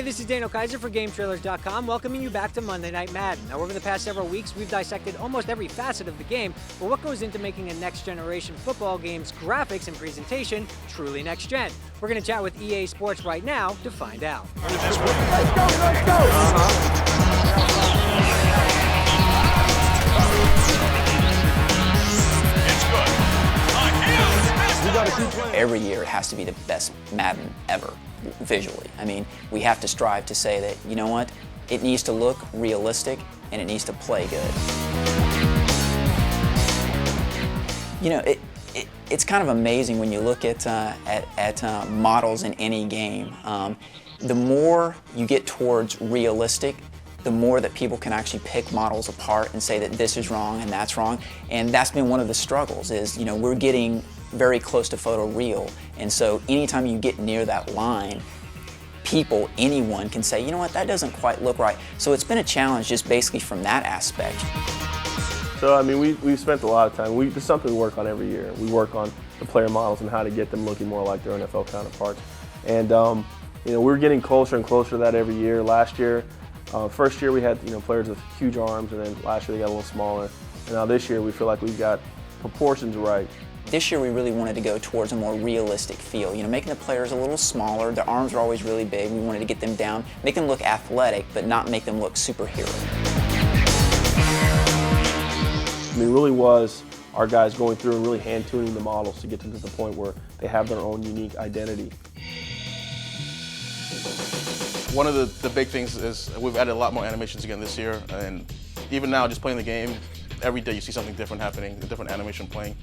this is Daniel Kaiser for GameTrailers.com, welcoming you back to Monday Night Madden. Now, over the past several weeks, we've dissected almost every facet of the game, but what goes into making a next-generation football game's graphics and presentation truly next-gen? We're going to chat with EA Sports right now to find out. Let's go! Every year it has to be the best Madden ever, visually. I mean, we have to strive to say that, you know what, it needs to look realistic and it needs to play good. You know, it's kind of amazing when you look at models in any game. The more you get towards realistic, the more that people can actually pick models apart and say that this is wrong and that's wrong. And that's been one of the struggles is, you know, we're getting very close to photoreal. And so anytime you get near that line, people, anyone can say, you know what, that doesn't quite look right. So it's been a challenge just basically from that aspect. So, I mean, we've spent a lot of time. It's something we work on every year. We work on the player models and how to get them looking more like their NFL counterparts. And, you know, we're getting closer and closer to that every year. Last year, first year we had, you know, players with huge arms, and then last year they got a little smaller. And now this year we feel like we've got proportions right. This year we really wanted to go towards a more realistic feel, you know, making the players a little smaller. Their arms are always really big. We wanted to get them down, make them look athletic, but not make them look superhero. I mean, it really was our guys going through and really hand-tuning the models to get them to the point where they have their own unique identity. One of the big things is we've added a lot more animations again this year, and even now, just playing the game, every day you see something different happening, a different animation playing.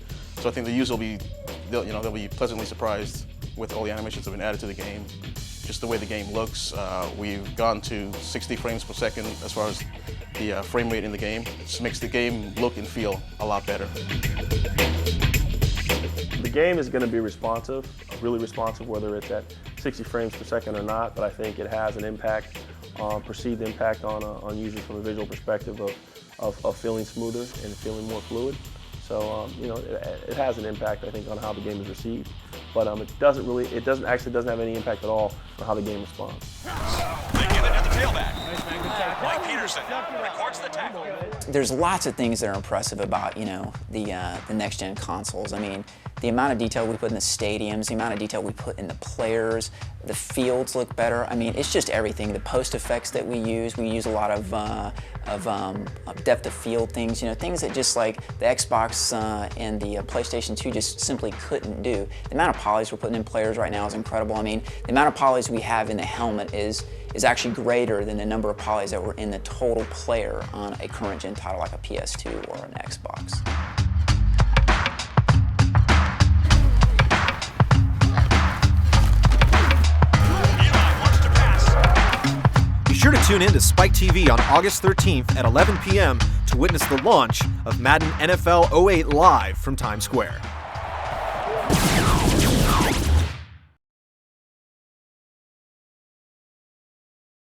So I think the user they'll be pleasantly surprised with all the animations that have been added to the game. Just the way the game looks. We've gone to 60 frames per second as far as the frame rate in the game. It just makes the game look and feel a lot better. The game is going to be responsive, really responsive, whether it's at 60 frames per second or not, but I think it has an impact, perceived impact on users from a visual perspective of feeling smoother and feeling more fluid. So, you know, it has an impact, I think, on how the game is received, but it doesn't have any impact at all on how the game responds. They give it at the tailback. Mike Peterson records the tackle. There's lots of things that are impressive about, you know, the next-gen consoles. I mean, the amount of detail we put in the stadiums, the amount of detail we put in the players, the fields look better. I mean, it's just everything. The post effects that we use a lot of depth of field things, you know, things that just like the Xbox and the PlayStation 2 just simply couldn't do. The amount of polys we're putting in players right now is incredible. I mean, the amount of polys we have in the helmet is actually greater than the number of polys that were in the total player on a current gen title like a PS2 or an Xbox. Be sure to tune in to Spike TV on August 13th at 11 p.m. to witness the launch of Madden NFL 08 live from Times Square.